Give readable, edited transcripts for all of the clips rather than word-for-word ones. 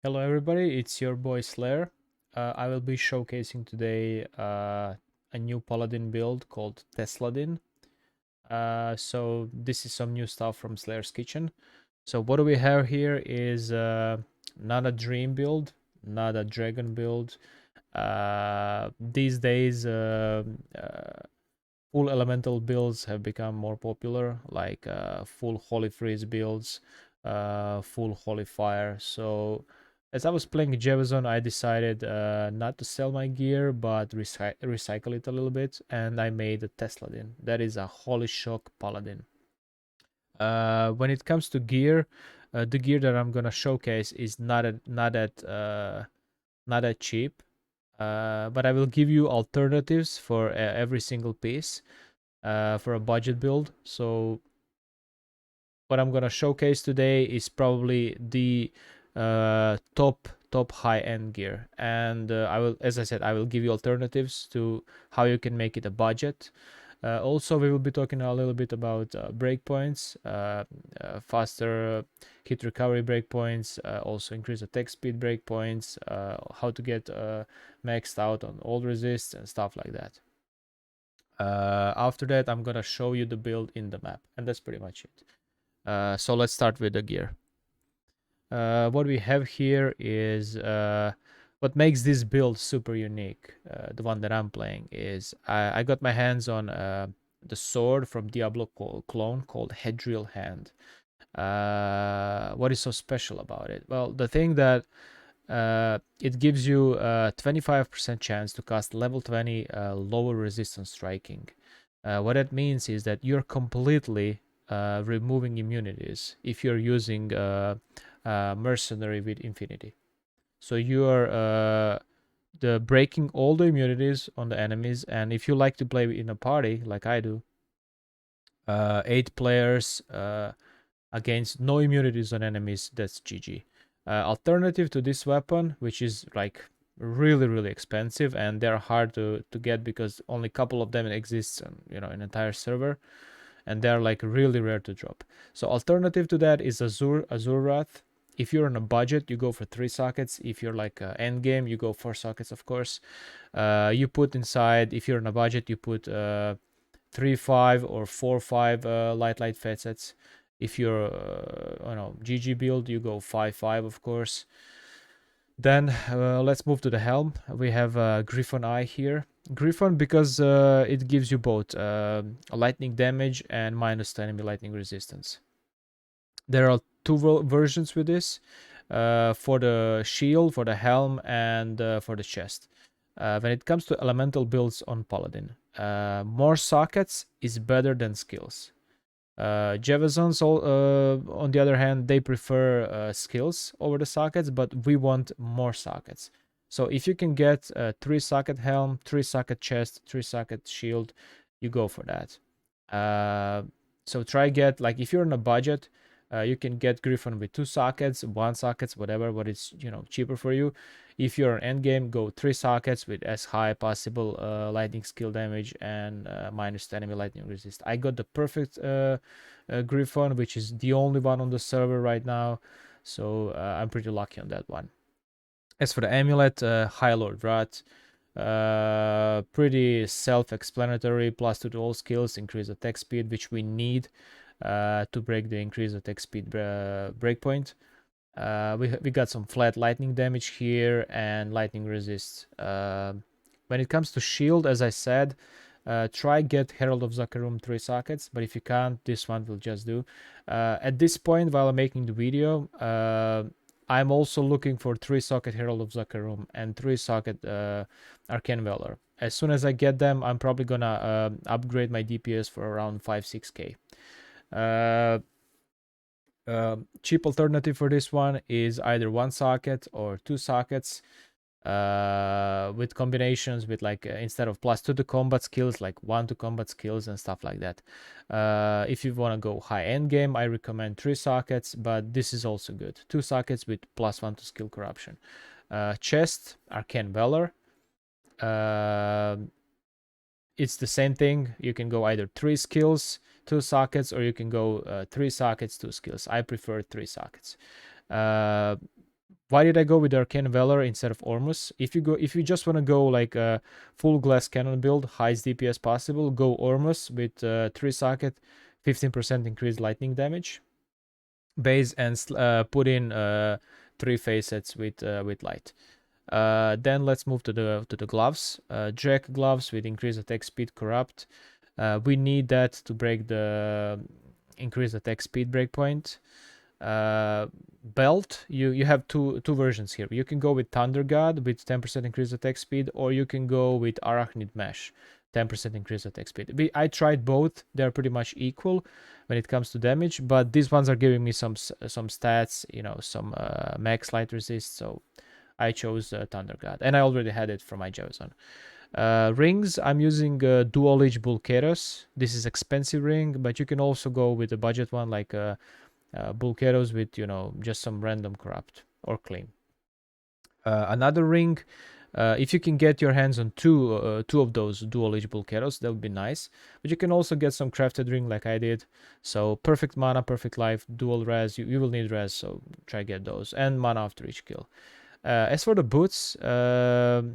Hello everybody, it's your boy Slayer. I will be showcasing today a new paladin build called TESLADIN. So this is some new stuff from Slayer's Kitchen. So what do we have here is not a dream build, not a dragon build. These days, full elemental builds have become more popular, like full holy freeze builds, full holy fire. So as I was playing Jevazon, I decided not to sell my gear, but recycle it a little bit, and I made a TESLADIN. That is a holy shock paladin. When it comes to gear, the gear that I'm gonna showcase is not that cheap. But I will give you alternatives for every single piece for a budget build. So what I'm gonna showcase today is probably the top high end gear, and I will, as I said, I will give you alternatives to how you can make it a budget. Also, we will be talking a little bit about breakpoints, faster hit recovery breakpoints, also increase attack speed breakpoints, how to get maxed out on all resists and stuff like that. After that, I'm gonna show you the build in the map, and that's pretty much it. So let's start with the gear. What we have here is what makes this build super unique. The one that I'm playing is I got my hands on the sword from Diablo clone called Hedriel Hand. What is so special about it? Well, the thing that it gives you a 25% chance to cast level 20 lower resistance striking. What that means is that you're completely removing immunities if you're using mercenary with infinity. So you are the breaking all the immunities on the enemies, and if you like to play in a party like I do, 8 players against no immunities on enemies, that's GG. Alternative to this weapon, which is like really expensive and they're hard to get because only a couple of them exist on an entire server, and they're like really rare to drop. So alternative to that is Azure Wrath. If you're on a budget, you go for 3 sockets. If you're like end game, you go 4 sockets, of course. You put inside, if you're on a budget, you put 3-5 or 4-5 light facets. If you're on a GG build, you go 5-5, of course. Then let's move to the helm. We have Griffon Eye here. Griffon because it gives you both lightning damage and minus to enemy lightning resistance. There are 2 versions with this, for the shield, for the helm, and for the chest. When it comes to elemental builds on Paladin, more sockets is better than skills. Jevazons, on the other hand, they prefer skills over the sockets, but we want more sockets. So if you can get a 3-socket helm, 3-socket chest, 3-socket shield, you go for that. So try get, like, if you're on a budget, you can get Griffon with 2 sockets, 1 sockets, whatever, what is cheaper for you. If you're on end game, go 3 sockets with as high possible lightning skill damage and minus to enemy lightning resist. I got the perfect Griffon, which is the only one on the server right now, so I'm pretty lucky on that one. As for the amulet, High Lord Wrath, pretty self-explanatory. +2 to all skills, increase attack speed, which we need to break the increase attack speed breakpoint. We got some flat lightning damage here and lightning resist. When it comes to shield, as I said, try get Herald of Zakarum 3 sockets, but if you can't, this one will just do. At this point, while I'm making the video, I'm also looking for 3-socket Herald of Zakarum and 3-socket Arcane Valor. As soon as I get them, I'm probably gonna upgrade my DPS for around 5-6k. Cheap alternative for this one is either 1 socket or 2 sockets with combinations with like instead of +2 to combat skills, like 1 to combat skills and stuff like that. If you want to go high end game, I recommend 3 sockets, but this is also good. 2 sockets with +1 to skill corruption. Chest, Arcane Valor. It's the same thing. You can go either 3 skills, 2 sockets, or you can go 3 sockets, 2 skills. I prefer 3 sockets. Why did I go with Arcane Valor instead of Ormus? If you just want to go like a full glass cannon build, highest DPS possible, go Ormus with 3 socket, 15% increased lightning damage base, and put in 3 facets with light. Then let's move to the gloves. Jack gloves with increased attack speed, corrupt. We need that to break the increased attack speed breakpoint. Belt, you have two versions here. You can go with Thunder God with 10% increased attack speed, or you can go with Arachnid Mesh, 10% increased attack speed. I tried both. They're pretty much equal when it comes to damage, but these ones are giving me some stats, some max light resist, so I chose Thunder God, and I already had it from my Javazon. Rings, I'm using Dual Edge Bulkeros. This is expensive ring, but you can also go with a budget one like Bulkeros with, just some random corrupt or clean. Another ring, if you can get your hands on two of those dual Edge Bulkeros, that would be nice. But you can also get some crafted ring like I did. So perfect mana, perfect life, dual res. You will need res, so try get those, and mana after each kill. As for the boots,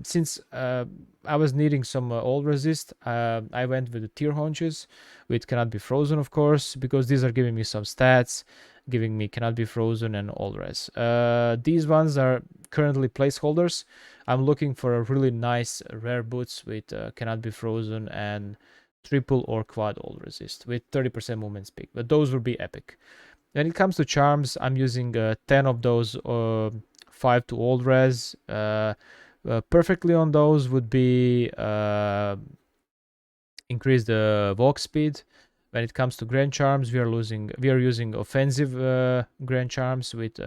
since I was needing some all resist, I went with the tier haunches, which cannot be frozen, of course, because these are giving me some stats, giving me cannot be frozen and all res. These ones are currently placeholders. I'm looking for a really nice rare boots with cannot be frozen and triple or quad all resist with 30% movement speed, but those would be epic. When it comes to charms, I'm using 10 of those 5 to old res. Perfectly on those would be increase the walk speed. When it comes to grand charms, we are using offensive grand charms with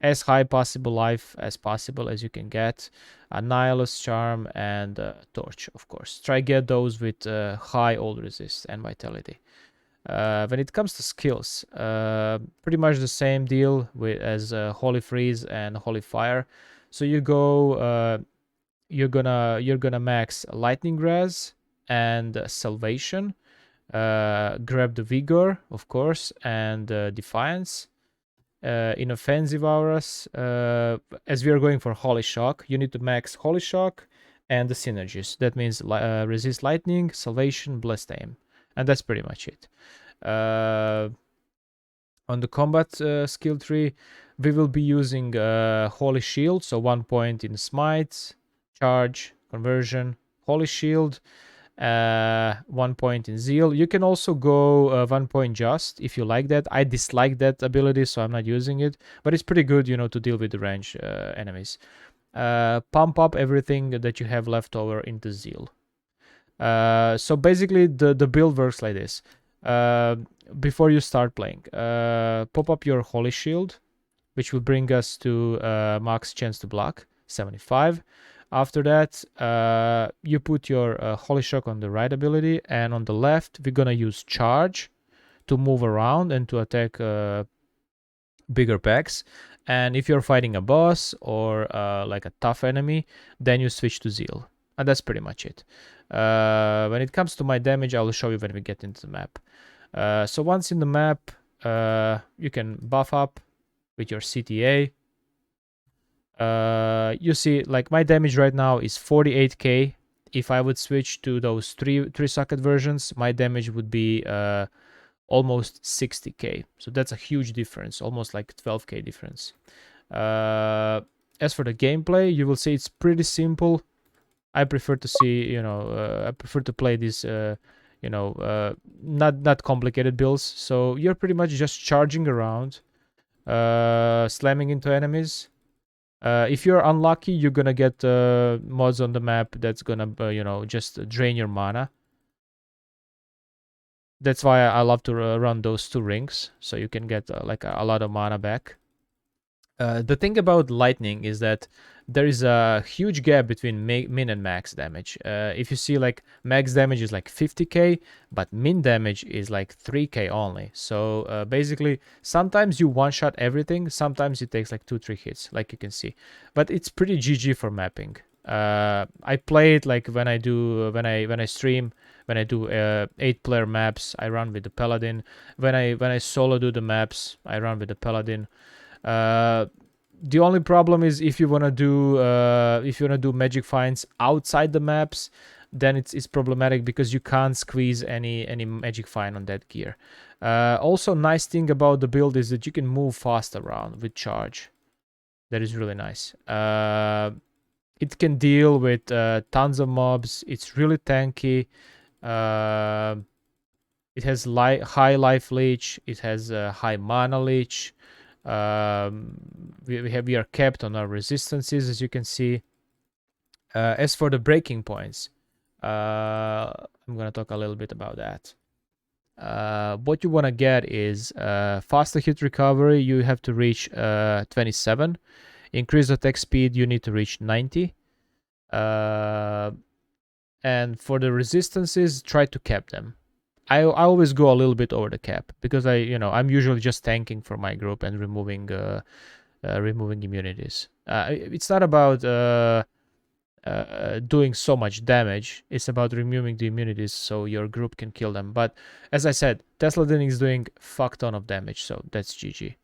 as high possible life as possible as you can get. A nihilist charm and torch, of course. Try get those with high old resist and vitality. When it comes to skills, pretty much the same deal as Holy Freeze and Holy Fire. So you go, you're gonna max Lightning Res and Salvation. Grab the Vigor, of course, and Defiance. In offensive auras, as we are going for Holy Shock, you need to max Holy Shock and the synergies. That means resist lightning, salvation, blessed aim, and that's pretty much it. On the combat skill tree, we will be using Holy Shield, so 1 point in Smite, Charge, Conversion, Holy Shield, 1 point in Zeal. You can also go 1 point just if you like that. I dislike that ability, so I'm not using it, but it's pretty good, to deal with the range enemies. Pump up everything that you have left over into Zeal. So basically, the build works like this. Before you start playing, pop up your Holy Shield, which will bring us to max chance to block, 75. After that, you put your Holy Shock on the right ability, and on the left, we're gonna use Charge to move around and to attack bigger packs. And if you're fighting a boss or like a tough enemy, then you switch to Zeal. And that's pretty much it. When it comes to my damage, I will show you when we get into the map. So once in the map, you can buff up with your CTA. You see, like my damage right now is 48k. If I would switch to those three socket versions, my damage would be almost 60k. So that's a huge difference, almost like 12k difference. As for the gameplay, you will see it's pretty simple. I prefer to see, I prefer to play this, not complicated builds. So you're pretty much just charging around, slamming into enemies. If you're unlucky, you're gonna get mods on the map that's gonna, just drain your mana. That's why I love to run those 2 rings, so you can get like a lot of mana back. The thing about lightning is that there is a huge gap between min and max damage. If you see, like, max damage is like 50k, but min damage is like 3k only. So basically, sometimes you one-shot everything, sometimes it takes like 2-3 hits, like you can see. But it's pretty GG for mapping. I play it like when I stream, when I do 8-player maps, I run with the paladin. When I solo do the maps, I run with the paladin. The only problem is if you wanna do magic finds outside the maps, then it's problematic because you can't squeeze any magic find on that gear. Also, nice thing about the build is that you can move fast around with charge. That is really nice. It can deal with tons of mobs. It's really tanky. It has high life leech. It has high mana leech. We are capped on our resistances, as you can see. As for the breaking points, I'm gonna talk a little bit about that. What you want to get is faster hit recovery. You have to reach 27. Increase attack speed, you need to reach 90. And for the resistances, try to cap them. I always go a little bit over the cap because I'm usually just tanking for my group and removing immunities. It's not about doing so much damage. It's about removing the immunities so your group can kill them. But as I said, TESLADIN is doing fuck ton of damage, so that's GG.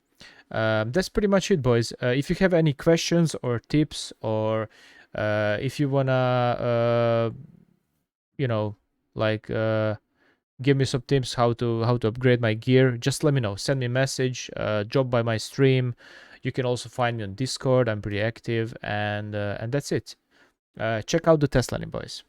That's pretty much it, boys. If you have any questions or tips, or if you wanna, give me some tips how to upgrade my gear, just let me know. Send me a message. Drop by my stream. You can also find me on Discord. I'm pretty active, and that's it. Check out the TESLADIN, boys.